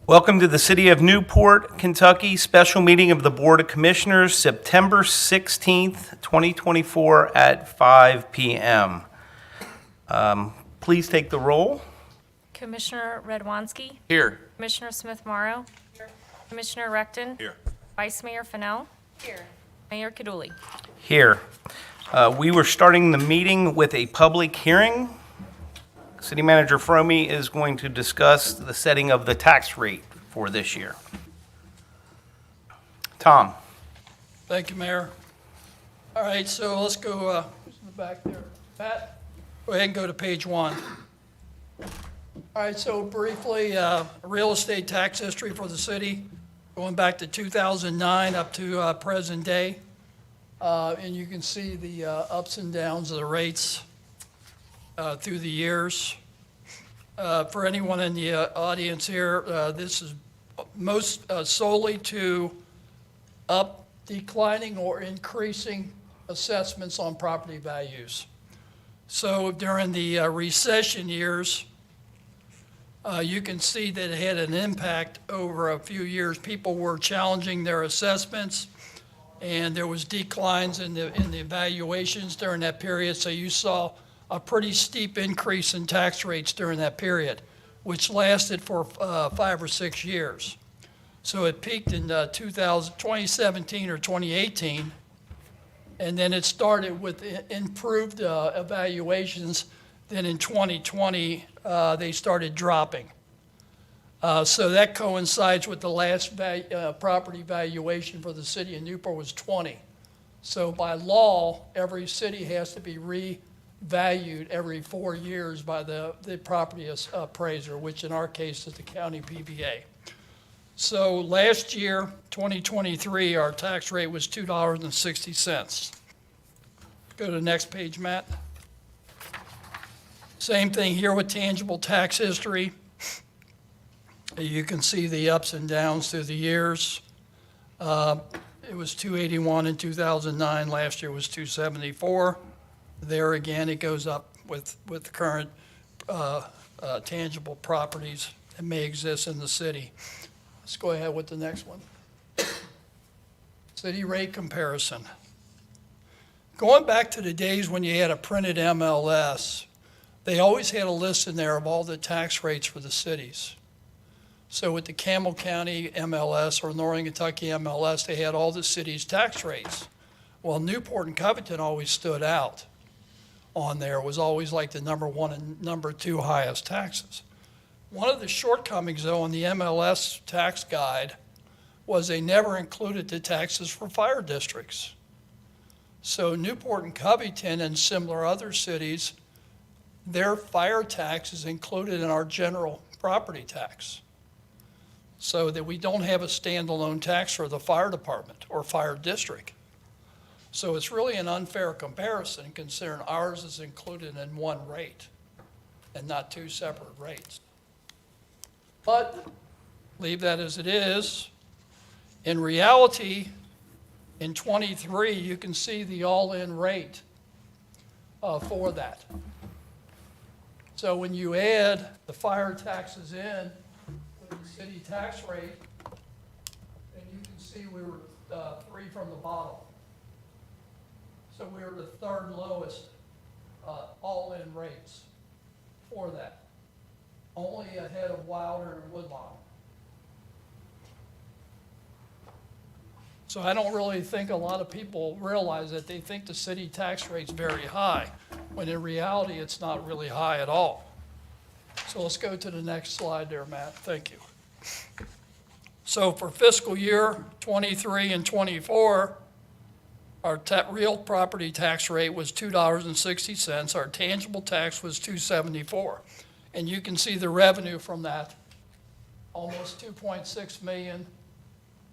Welcome to the City of Newport, Kentucky special meeting of the Board of Commissioners, September 16th, 2024 at 5 p.m. Please take the roll. Commissioner Redwanski. Here. Commissioner Smith-Morrow. Here. Commissioner Recton. Here. Vice Mayor Fennell. Here. Mayor Kaduli. Here. We were starting the meeting with a public hearing. City Manager Fromey is going to discuss the setting of the tax rate for this year. Tom. Thank you, Mayor. All right, so let's go back there. Pat, go ahead and go to page 1. All right, so briefly, real estate tax history for the city, going back to 2009 up to present day. And you can see the ups and downs of the rates through the years. For anyone in the audience here, this is most solely to declining or increasing assessments on property values. So during the recession years, you can see that it had an impact over a few years. People were challenging their assessments, and there was declines in the valuations during that period. So you saw a pretty steep increase in tax rates during that period, which lasted for 5 or 6 years. So it peaked in 2017 or 2018, and then it started with improved evaluations. Then in 2020, they started dropping. So that coincides with the last property valuation for the city of Newport was 20. So by law, every city has to be revalued every 4 years by the property appraiser, which in our case is the county PBA. So last year, 2023, our tax rate was $2.60. Go to the next page, Matt. Same thing here with tangible tax history. You can see the ups and downs through the years. It was 281 in 2009. Last year was 274. There again, it goes up with current tangible properties that may exist in the city. Let's go ahead with the next one. City rate comparison. Going back to the days when you had a printed MLS, they always had a list in there of all the tax rates for the cities. So with the Campbell County MLS or Northern Kentucky MLS, they had all the cities' tax rates. Well, Newport and Covington always stood out on there. It was always like the number 1 and number 2 highest taxes. One of the shortcomings, though, on the MLS tax guide was they never included the taxes for fire districts. So Newport and Covington and similar other cities, their fire tax is included in our general property tax, so that we don't have a standalone tax for the fire department or fire district. So it's really an unfair comparison considering ours is included in one rate and not 2 separate rates. But leave that as it is. In reality, in 23, you can see the all-in rate for that. So when you add the fire taxes in with the city tax rate, and you can see we were 3 from the bottom. So we were the 3rd lowest all-in rates for that, only ahead of Wilder and Woodlawn. So I don't really think a lot of people realize that. They think the city tax rate's very high, when in reality it's not really high at all. So let's go to the next slide there, Matt. Thank you. So for fiscal year 23 and 24, our real property tax rate was $2.60. Our tangible tax was $2.74. And you can see the revenue from that, almost $2.6 million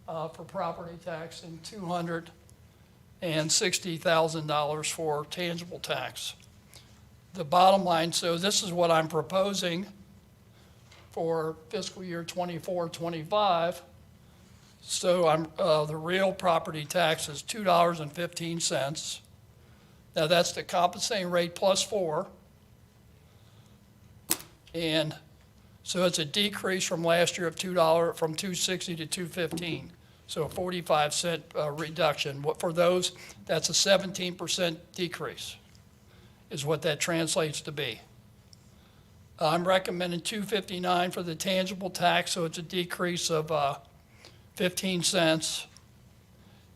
for property tax and $260,000 for tangible tax. The bottom line, so this is what I'm proposing for fiscal year 24-25. So the real property tax is $2.15. Now that's the compensating rate plus 4. And So it's a decrease from last year of $2, from 260 to 215. So a 45-cent reduction. For those, that's a 17% decrease, is what that translates to be. I'm recommending 259 for the tangible tax, so it's a decrease of 15 cents.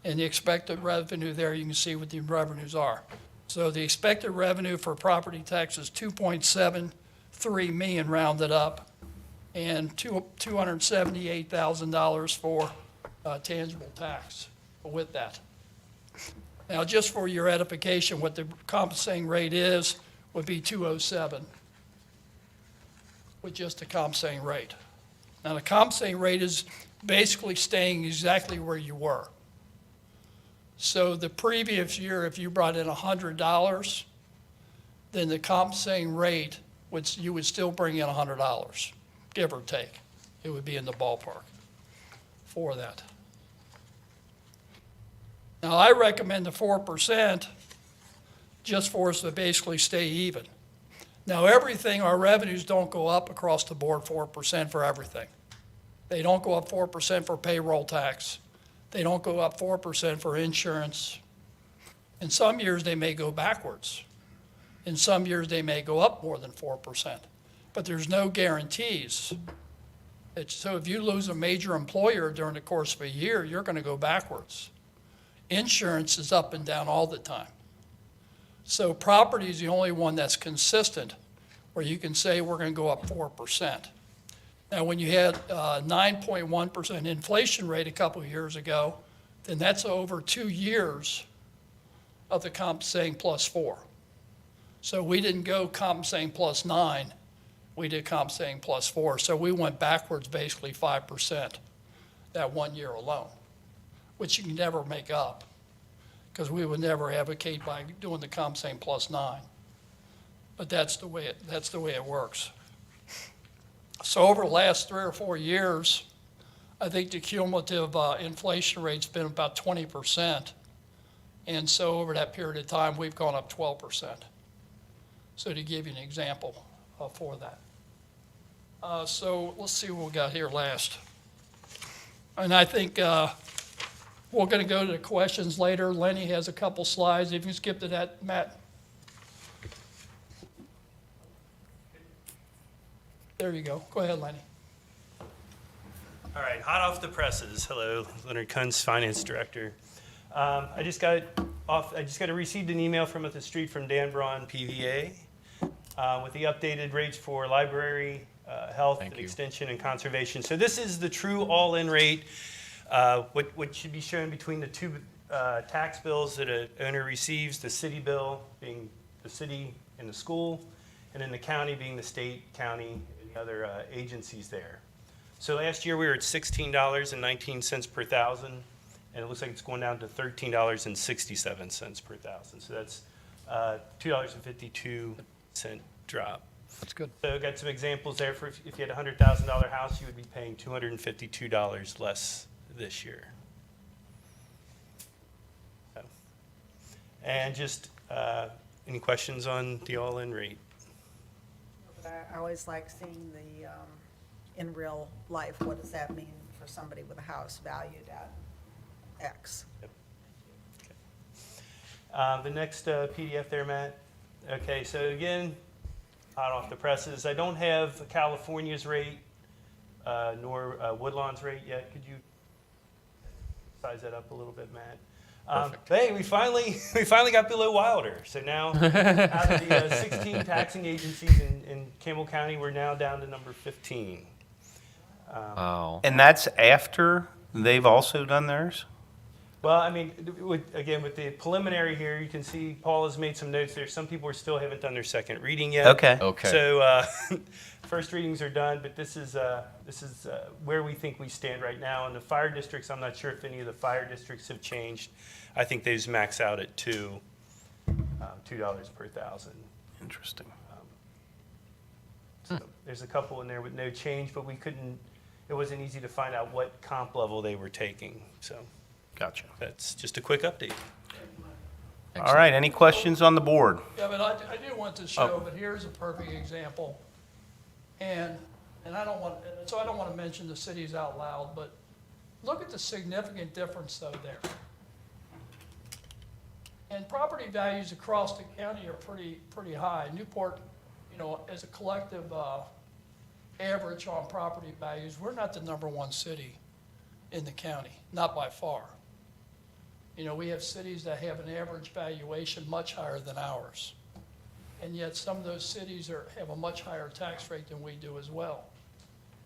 And the expected revenue there, you can see what the revenues are. So the expected revenue for property tax is 2.73 million rounded up, and $278,000 for tangible tax with that. Now, just for your edification, what the compensating rate is would be 207 with just the compensating rate. Now, the compensating rate is basically staying exactly where you were. So the previous year, if you brought in $100, then the compensating rate you would still bring in $100, give or take. It would be in the ballpark for that. Now, I recommend the 4% just for us to basically stay even. Now, everything, our revenues don't go up across the board 4% for everything. They don't go up 4% for payroll tax. They don't go up 4% for insurance. In some years, they may go backwards. In some years, they may go up more than 4%. But there's no guarantees. So if you lose a major employer during the course of a year, you're going to go backwards. Insurance is up and down all the time. So property is the only one that's consistent, where you can say we're going to go up 4%. Now, when you had 9.1% inflation rate a couple of years ago, then that's over 2 years of the compensating plus 4. So we didn't go compensating plus 9, we did compensating plus 4. So we went backwards basically 5% that 1 year alone, which you can never make up, because we would never advocate by doing the compensating plus 9. But that's the way it works. So over the last 3 or 4 years, I think the cumulative inflation rate's been about 20%. And so over that period of time, we've gone up 12%. So to give you an example for that. So let's see what we got here last. And I think we're going to go to the questions later. Lenny has a couple slides. If you skip to that, Matt. There you go. Go ahead, Lenny. All right, hot off the presses. Hello, Leonard Kunz, Finance Director. I just got received an email from up the street from Dan Braun, PVA, with the updated rates for library, health, and extension, and conservation. So this is the true all-in rate. What should be shown between the two tax bills that an owner receives, the city bill being the city and the school, and then the county being the state, county, and the other agencies there. So last year we were at $16.19 per thousand, and it looks like it's going down to $13.67 per thousand. So that's $2.52 drop. That's good. So I got some examples there. For if you had a $100,000 house, you would be paying $252 less this year. So, and just any questions on the all-in rate? I always like seeing the, in real life, what does that mean for somebody with a house valued at X? Yep. Okay. The next PDF there, Matt. Okay, so again, hot off the presses. I don't have California's rate nor Woodlawn's rate yet. Could you size that up a little bit, Matt? Hey, we finally got below Wilder. So now, out of the 16 taxing agencies in Campbell County, we're now down to number 15. Wow. And that's after they've also done theirs? Well, I mean, with the preliminary here, you can see Paul has made some notes there. Some people haven't done their second reading yet. Okay. Okay. So first readings are done, but this is where we think we stand right now. In the fire districts, I'm not sure if any of the fire districts have changed. I think they've maxed out at $2 per thousand. Interesting. So there's a couple in there with no change, but it wasn't easy to find out what comp level they were taking. So Gotcha. that's just a quick update. All right, any questions on the board? Yeah, but I do want to show, but here's a perfect example. And and I don't want to mention the cities out loud, but look at the significant difference though there. And property values across the county are pretty high. Newport, you know, as a collective average on property values, we're not the #1 city in the county, not by far. You know, we have cities that have an average valuation much higher than ours. And yet some of those cities have a much higher tax rate than we do as well.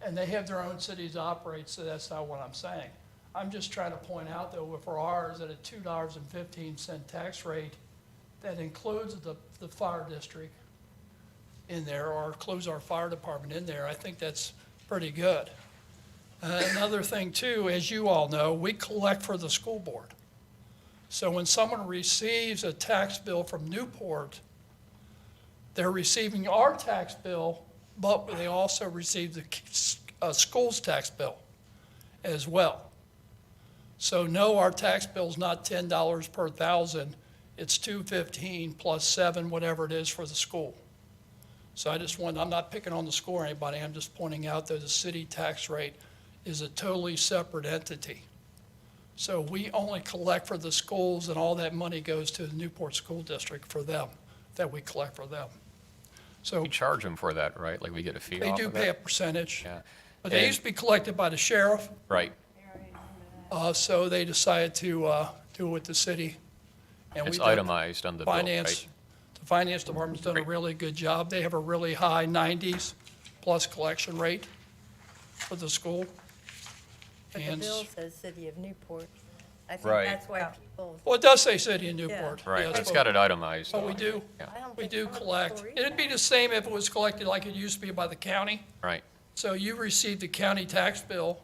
And they have their own cities to operate, so that's not what I'm saying. I'm just trying to point out though, for ours at a $2.15 tax rate, that includes the fire district in there, or includes our fire department in there, I think that's pretty good. Another thing too, as you all know, we collect for the school board. So when someone receives a tax bill from Newport, they're receiving our tax bill, but they also receive the school's tax bill as well. So no, our tax bill's not $10 per thousand, it's $2.15 plus 7, whatever it is for the school. So I'm not picking on the school or anybody, I'm just pointing out that the city tax rate is a totally separate entity. So we only collect for the schools, and all that money goes to the Newport School District for them, that we collect for them. So We charge them for that, right? Like we get a fee they off do of pay a that? percentage, Yeah. but they And- used to be collected by the sheriff, Right. so they decided to do it with the city. And It's we did- itemized on the bill, Finance, right? the finance department's done a Great. really good job. They have a really high 90s plus collection rate for the school. But the And, bill says City of Newport. I think Right. that's why people, well, it does say city of Newport. Right, yes, it's but- got it itemized. But we do, I don't we think do some of the collect. people read It'd be that. the same if it was collected like it used to be by the county. Right. So you receive the county tax bill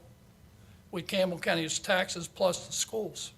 with Campbell County's taxes plus the schools.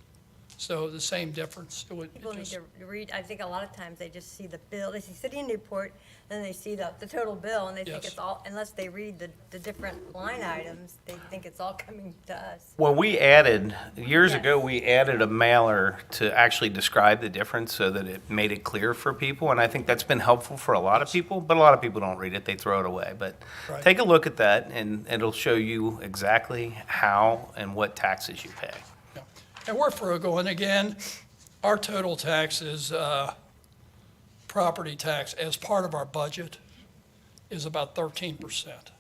So the same difference. It would people need just, to read, I think a lot of times they just see the bill, they see City of Newport, then they see the total bill, and they think Yes. it's all, unless they read the different line items, they think it's all coming to us. Well, we added, years Yes. ago, we added a mailer to actually describe the difference so that it made it clear for people. And I think that's been helpful for a lot of people, but a lot of people don't read it, they throw it away. But Right. take a look at that and it'll show you exactly how and what taxes you pay. yeah. And we're frugal, and again, our total tax is, property tax as part of our budget is about 13%.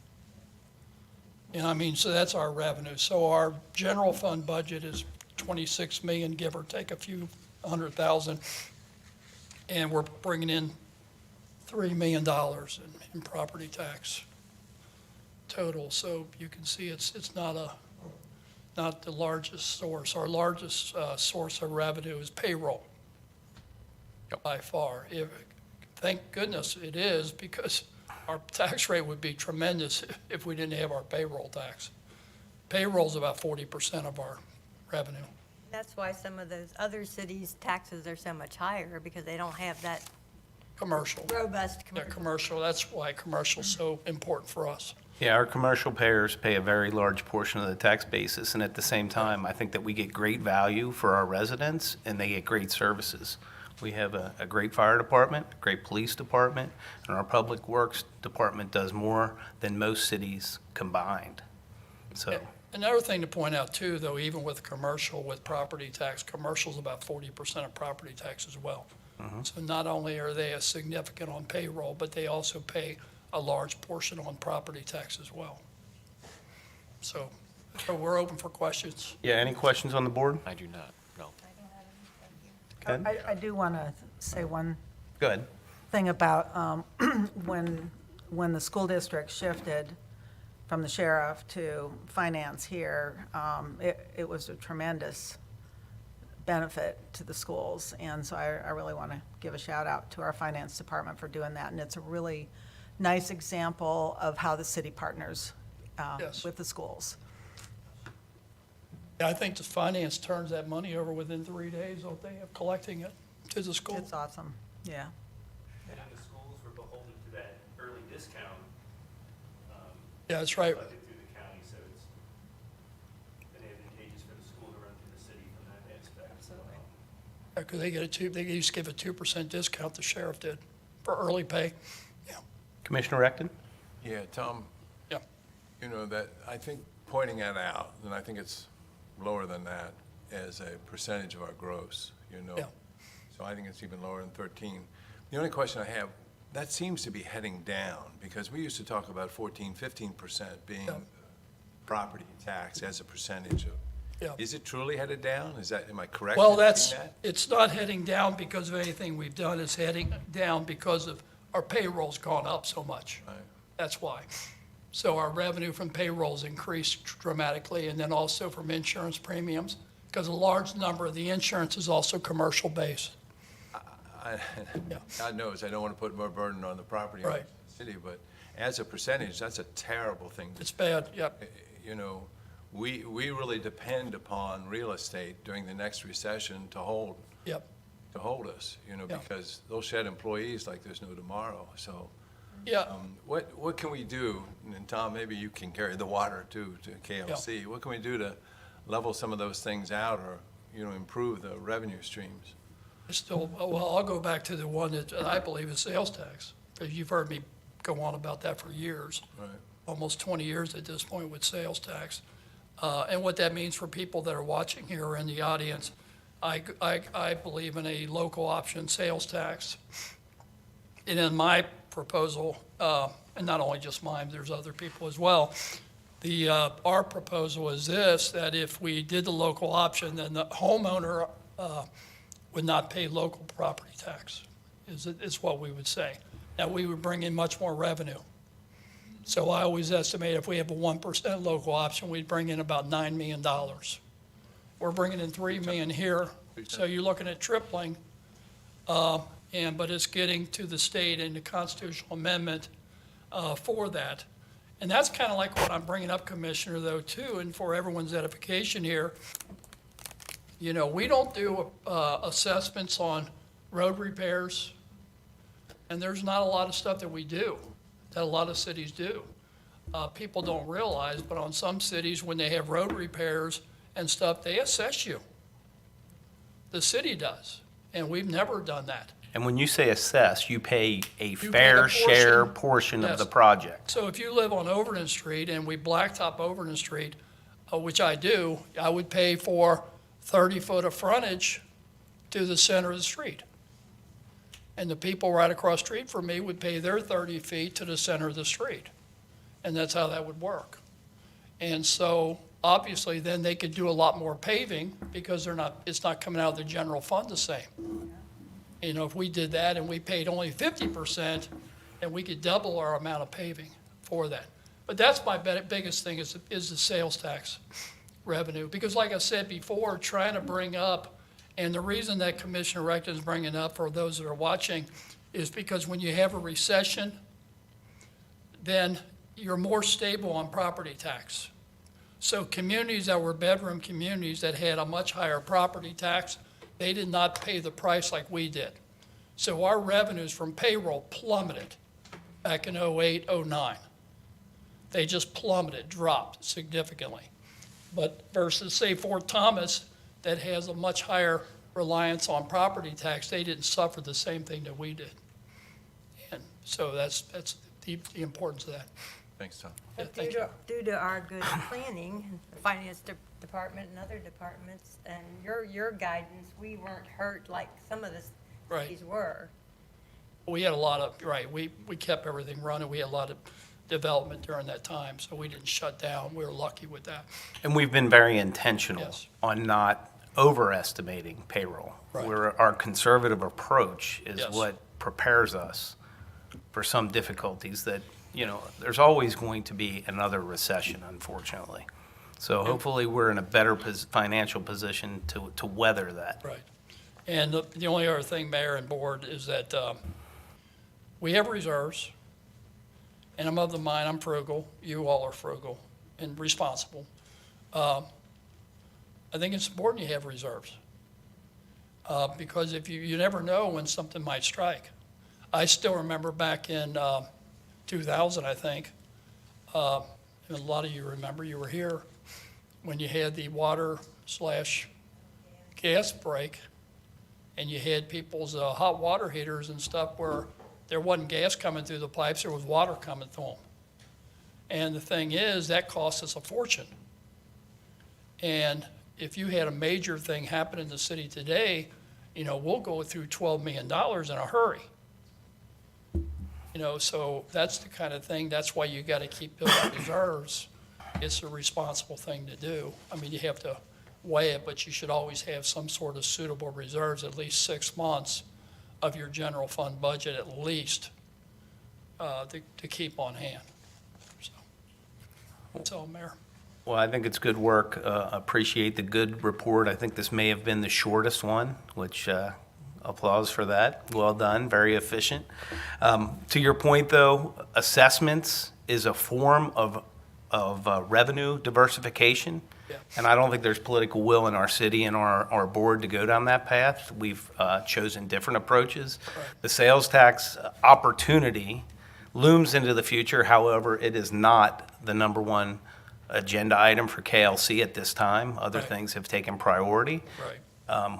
And I mean, so that's our revenue. So our general fund budget is 26 million, give or take a few 100,000. And we're bringing in $3 million in property tax total. So you can see it's not the largest source. Our largest source of revenue is payroll. Yep. By far. Thank goodness it is, because our tax rate would be tremendous if we didn't have our payroll tax. Payroll's about 40% of our revenue. That's why some of those other cities' taxes are so much higher, because they don't have that Commercial. robust Yeah, commercial. commercial, that's why commercial's so important for us. Yeah, our commercial payers pay a very large portion of the tax basis, and at the same time, I think that we get great value for our residents, and they get great services. We have a great fire department, a great police department, and our public works department does more than most cities combined. So, Another thing to point out too, though, even with commercial, with property tax, commercial's about 40% of property tax as well. So not only are they a significant on payroll, but they also pay a large portion on property tax as well. So we're open for questions. yeah, any questions on the board? I do not, no. Ken? I do want to say one Go ahead. thing about when the school district shifted from the sheriff to finance here, it was a tremendous benefit to the schools. And so I really want to give a shout out to our finance department for doing that. And it's a really nice example of how the city partners Yes. with the schools. Yeah, I think the finance turns that money over within 3 days, don't they, of collecting it to the school? It's awesome, yeah. And the schools were beholden to that early discount Yeah, that's right. collected through the county, so it's been advantageous for the school to run through the city from that aspect as well. Because they used to give a 2% discount, the sheriff did, for early pay. Commissioner Recton? Yeah, Tom, Yeah. You know, that, I think pointing that out, and I think it's lower than that as a percentage of our gross, you know? Yeah. So I think it's even lower than 13. The only question I have, that seems to be heading down, because we used to talk about 14, 15% being Yeah. property tax as a percentage of. Yeah. Is it truly headed down? Is that, am I correct Well, in seeing that? it's not heading down because of anything we've done, it's heading down because of our payroll's gone up so much. Right. That's why. So our revenue from payrolls increased dramatically, and then also from insurance premiums, because a large number of the insurance is also commercial based. Yeah. God knows, I don't want to put more burden on the property owners Right. in the city, but as a percentage, that's a terrible thing to It's bad, yep, you know, we really depend upon real estate during the next recession to hold yep. us, you know, Yeah. because they'll shed employees like there's no tomorrow. So Yeah, what can we do? And Tom, maybe you can carry the water too to KLC. What can we do to level some of those things out or, you know, improve the revenue streams? still, well, I'll go back to the one that I believe is sales tax, because you've heard me go on about that for years. Right. Almost 20 years at this point with sales tax. And what that means for people that are watching here or in the audience, I believe in a local option sales tax. And in my proposal, and not only just mine, there's other people as well, our proposal is this, that if we did the local option, then the homeowner would not pay local property tax, is what we would say. Now, we would bring in much more revenue. So I always estimate if we have a 1% local option, we'd bring in about $9 million. We're bringing in $3 million here, so you're looking at tripling. But it's getting to the state and the constitutional amendment for that. And that's kind of like what I'm bringing up, Commissioner, though, too, and for everyone's edification here. You know, we don't do assessments on road repairs, and there's not a lot of stuff that we do, that a lot of cities do. People don't realize, but on some cities, when they have road repairs and stuff, they assess you. The city does, and we've never done that. And when you say assess, you pay a pay fair the share portion. portion of Yes. the project. So if you live on Overton Street and we blacktop Overton Street, which I do, I would pay for 30 foot of frontage to the center of the street. And the people right across the street from me would pay their 30 feet to the center of the street. And that's how that would work. And so obviously then they could do a lot more paving because it's not coming out of the general fund the same. You know, if we did that and we paid only 50%, then we could double our amount of paving for that. But that's my biggest thing is the sales tax revenue. Because like I said before, trying to bring up, and the reason that Commissioner Recton is bringing up for those that are watching is because when you have a recession, then you're more stable on property tax. So communities that were bedroom communities that had a much higher property tax, they did not pay the price like we did. So our revenues from payroll plummeted back in '08, '09. They just plummeted, dropped significantly. But versus, say, Fort Thomas, that has a much higher reliance on property tax, they didn't suffer the same thing that we did. And so that's the importance of that. Thanks, Tom. Yeah, But thank you. due to our good planning, the finance department and other departments, and your guidance, we weren't hurt like some of the Right. cities were. We had a lot of, right, we kept everything running. We had a lot of development during that time, so we didn't shut down. We were lucky with that. And we've been very intentional Yes. on not overestimating payroll. Right. Our conservative approach is Yes. what prepares us for some difficulties that, you know, there's always going to be another recession, unfortunately. So hopefully, we're in a better financial position to weather that. Right. And the only other thing, Mayor and Board, is that we have reserves, and I'm of the mind, I'm frugal, you all are frugal and responsible. I think it's important you have reserves, because if you never know when something might strike. I still remember back in 2000, I think, and a lot of you remember, you were here, when you had the water/gas break, and you had people's hot water heaters and stuff where there wasn't gas coming through the pipes, there was water coming through them. And the thing is, that costs us a fortune. And if you had a major thing happen in the city today, we'll go through $12 million in a hurry. So that's the kind of thing, that's why you got to keep building reserves. It's a responsible thing to do. I mean, you have to weigh it, but you should always have some sort of suitable reserves, at least 6 months of your general fund budget at least, to keep on hand. So, that's all, Mayor. Well, I think it's good work. Appreciate the good report. I think this may have been the shortest one, which applause for that. Well done, very efficient. To your point, though, assessments is a form of revenue diversification. Yeah. And I don't think there's political will in our city and our board to go down that path. We've chosen different approaches. Right. The sales tax opportunity looms into the future. However, it is not the number one agenda item for KLC at this time. Other Right. things have taken priority. Right.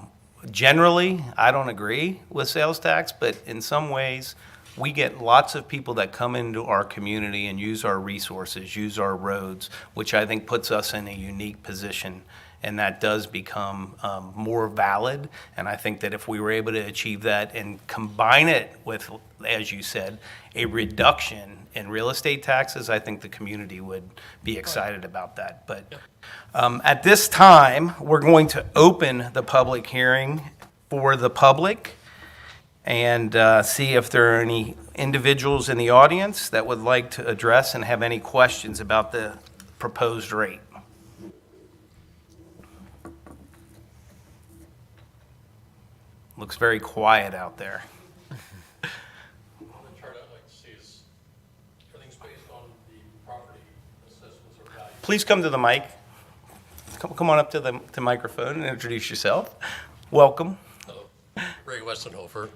Generally, I don't agree with sales tax, but in some ways, we get lots of people that come into our community and use our resources, use our roads, which I think puts us in a unique position. And that does become more valid. And I think that if we were able to achieve that and combine it with, as you said, a reduction in real estate taxes, I think the community would be excited about that. But at this time, we're going to open the public hearing for the public and see if there are any individuals in the audience that would like to address and have any questions about the proposed rate. Looks very quiet out there. The chart I'd like to see is, everything's based on the property assessments or value. Please come to the mic. Come on up to the microphone and introduce yourself. Welcome. Ray Westenhofer.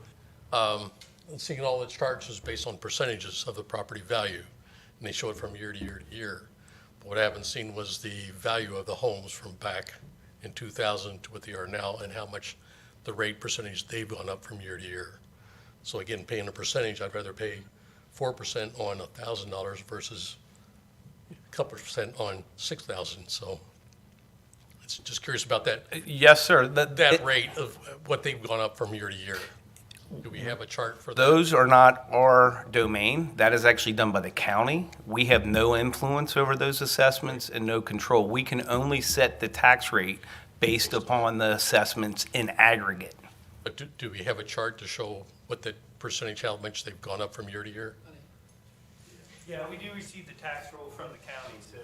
Seeing all the charts is based on percentages of the property value, and they show it from year to year to year. But what I haven't seen was the value of the homes from back in 2000 to what they are now, and how much the rate percentage they've gone up from year to year. So again, paying a percentage, I'd rather pay 4% on $1,000 versus a couple percent on 6,000. So it's just curious about that, Yes, sir. that rate of what they've gone up from year to year. Do we have a chart for that? Those are not our domain. That is actually done by the county. We have no influence over those assessments and no control. We can only set the tax rate based upon the assessments in aggregate. But do we have a chart to show what the percentage, how much they've gone up from year to year? Yeah, we do receive the tax roll from the county, so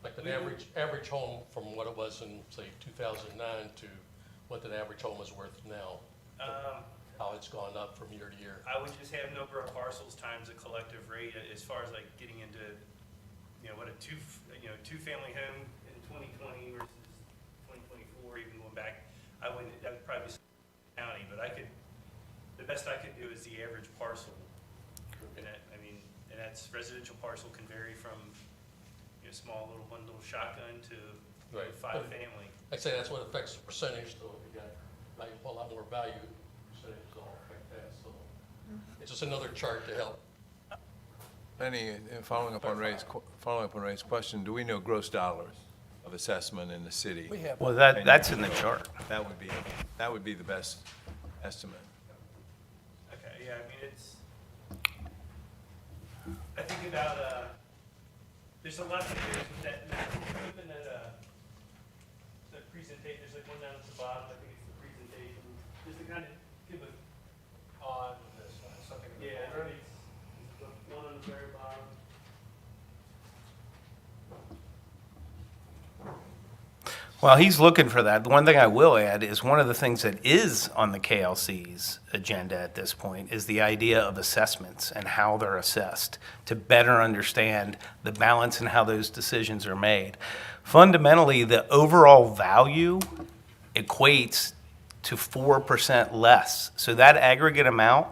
Like an average home from what it was in, say, 2009 to what an average home is worth now, how it's gone up from year to year. I would just have number of parcels times a collective rate as far as like getting into, what a two-family home in 2020 versus 2024, even going back. That would probably be county, but the best I could do is the average parcel. And that's residential parcel can vary from, small little one little shotgun to Right. 5 family. I'd say that's what affects the percentage, so if you got a lot more value, percentages all affect that, so. It's just another chart to help. Lenny, following up on Ray's question, do we know gross dollars of assessment in the city? We have, Well, that's in the chart. That would be the best estimate. Okay, yeah, I think about, there's a lot to do with that, open that presentation, there's like one down at the bottom, I think it's the presentation, just to kind of give a. On this, something. Yeah, I think it's the one on the very bottom. While he's looking for that, the one thing I will add is one of the things that is on the KLC's agenda at this point is the idea of assessments and how they're assessed to better understand the balance and how those decisions are made. Fundamentally, the overall value equates to 4% less. So that aggregate amount,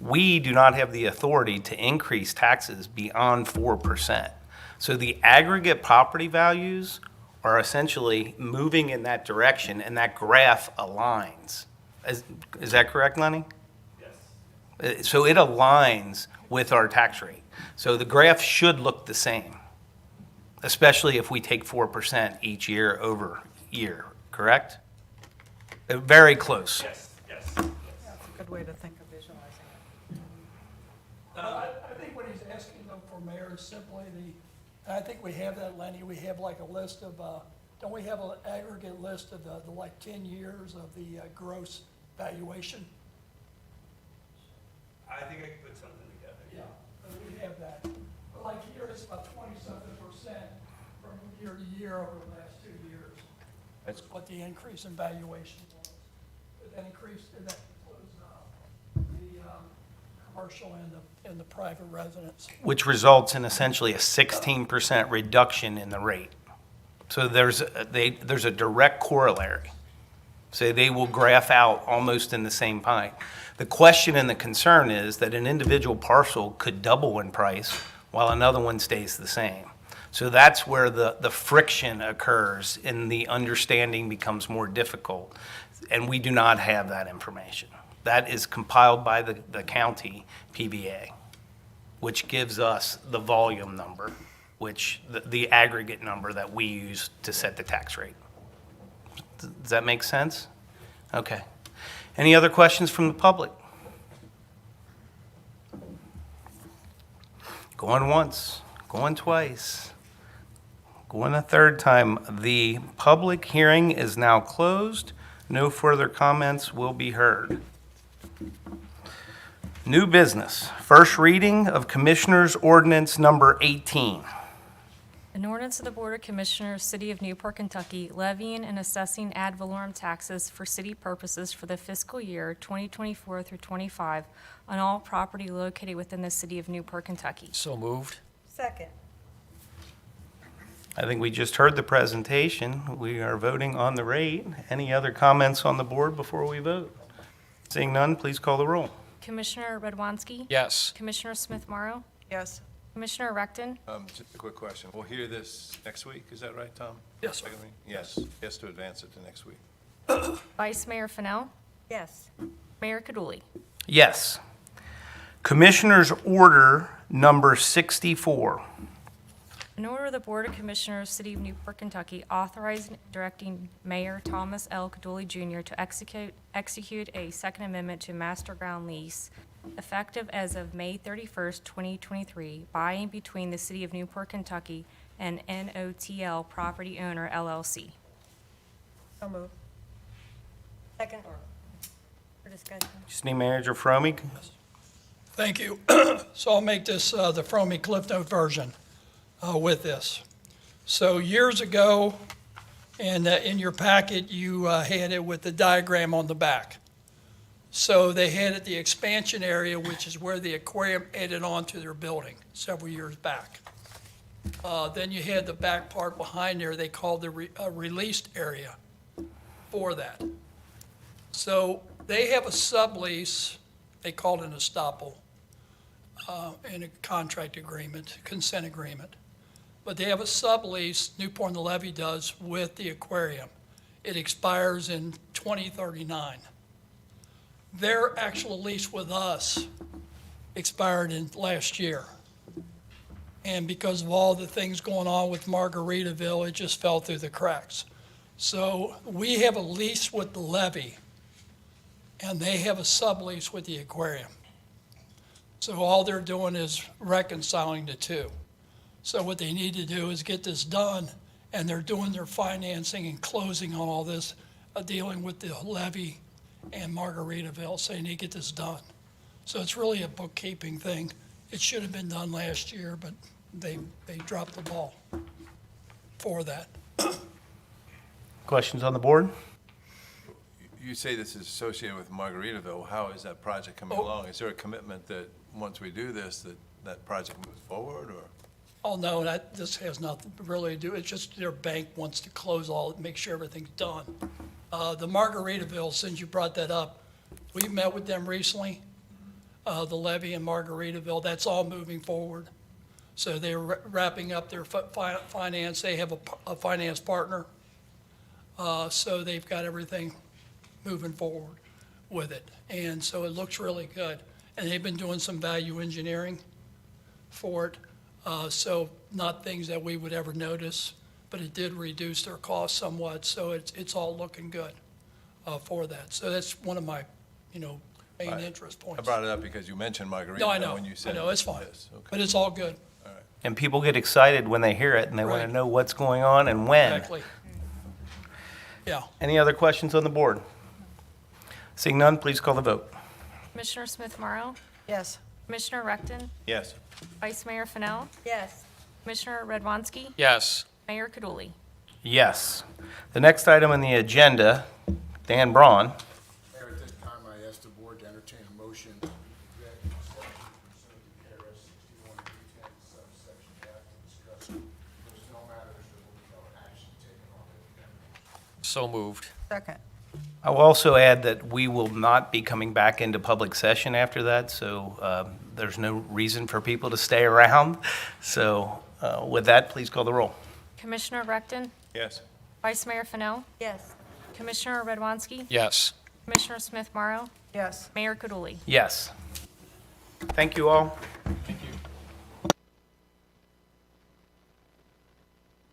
we do not have the authority to increase taxes beyond 4%. So the aggregate property values are essentially moving in that direction, and that graph aligns. Is that correct, Lenny? Yes. So it aligns with our tax rate. So the graph should look the same, especially if we take 4% each year over year, correct? Very close. Yes, yes. That's a good way to think of visualizing it. I think what he's asking though for mayor is simply and I think we have that, Lenny, we have like a list of, don't we have an aggregate list of the like 10 years of the gross valuation? I think I can put something together. Yeah, we have that. But like here, it's about 20-something% from year to year over the last 2 years. That's what the increase in valuation was. But that increase, that includes the commercial and the private residence. Which results in essentially a 16% reduction in the rate. So there's a direct corollary. So they will graph out almost in the same pie. The question and the concern is that an individual parcel could double in price while another one stays the same. So that's where the friction occurs and the understanding becomes more difficult. And we do not have that information. That is compiled by the county PBA, which gives us the volume number, which the aggregate number that we use to set the tax rate. Does that make sense? Okay. Any other questions from the public? Going once, going twice, going a third time. The public hearing is now closed. No further comments will be heard. New business. First reading of Commissioners' Ordinance Number 18. An ordinance of the Board of Commissioners, City of Newport, Kentucky, levying and assessing ad valorem taxes for city purposes for the fiscal year 2024 through 25 on all property located within the City of Newport, Kentucky. So moved. Second. I think we just heard the presentation. We are voting on the rate. Any other comments on the board before we vote? Seeing none, please call the roll. Commissioner Redwanski? Yes. Commissioner Smith Morrow? Yes. Commissioner Recton? Just a quick question. We'll hear this next week, is that right, Tom? Yes, sir. Second reading? Yes, yes to advance it to next week. Vice Mayor Fennell? Yes. Mayor Kaduli? Yes. Commissioners' Order Number 64. An order of the Board of Commissioners, City of Newport, Kentucky, authorizing and directing Mayor Thomas L. Kaduli Jr. to execute a Second Amendment to Master Ground Lease effective as of May 31st, 2023, by and between the City of Newport, Kentucky and NOTL Property Owner LLC. So moved. Second. For discussion. City Manager Fromey? Thank you. So I'll make this the Fromey Cliff Note version with this. So years ago, and in your packet, you had it with the diagram on the back. So they had it the expansion area, which is where the aquarium added on to their building several years back. Then you had the back part behind there, they called the released area for that. So they have a sublease, they called it an estoppel, in a contract agreement, consent agreement. But they have a sublease, Newport and the Levy does, with the aquarium. It expires in 2039. Their actual lease with us expired in last year. And because of all the things going on with Margaritaville, it just fell through the cracks. So we have a lease with the levy, and they have a sublease with the aquarium. So all they're doing is reconciling the two. So what they need to do is get this done, and they're doing their financing and closing on all this, dealing with the levy and Margaritaville, so they need to get this done. So it's really a bookkeeping thing. It should have been done last year, but they dropped the ball for that. Questions on the board? You say this is associated with Margaritaville. How is that project coming along? Is there a commitment that once we do this, that project moves forward, or? Oh, no, this has nothing really to do, it's just their bank wants to close all, make sure everything's done. The Margaritaville, since you brought that up, we met with them recently, the levy in Margaritaville, that's all moving forward. So they're wrapping up their finance, they have a finance partner. So they've got everything moving forward with it. And so it looks really good. and they've been doing some value engineering for it. So not things that we would ever notice, but it did reduce their cost somewhat, so it's all looking good for that. So that's one of my, main interest I points. brought it up because you mentioned Margarita. No, I know, when you I said know, it's fine, this. Okay. but it's all good, And people get excited when they hear it, and they want Right. to know what's going on and when. exactly. Yeah, Any other questions on the board? Seeing none, please call the vote. Commissioner Smith Morrow, Yes. Commissioner Recton, Yes. Vice Mayor Fennell, Yes. Commissioner Redwanski, Yes. Mayor Kaduli. Yes. The next item on the agenda, Dan Braun. Mayor, at this time, I ask the board to entertain a motion to executive session pursuant to KRS 61-310 subsection F to discuss personnel matters. There will be no action taken on it. So moved. Second. I'll also add that we will not be coming back into public session after that, so there's no reason for people to stay around. So with that, please call the roll. Commissioner Recton, Yes. Vice Mayor Fennell, Yes. Commissioner Redwanski, Yes. Commissioner Smith Morrow, Yes. Mayor Kaduli. Yes. Thank you all. Thank you.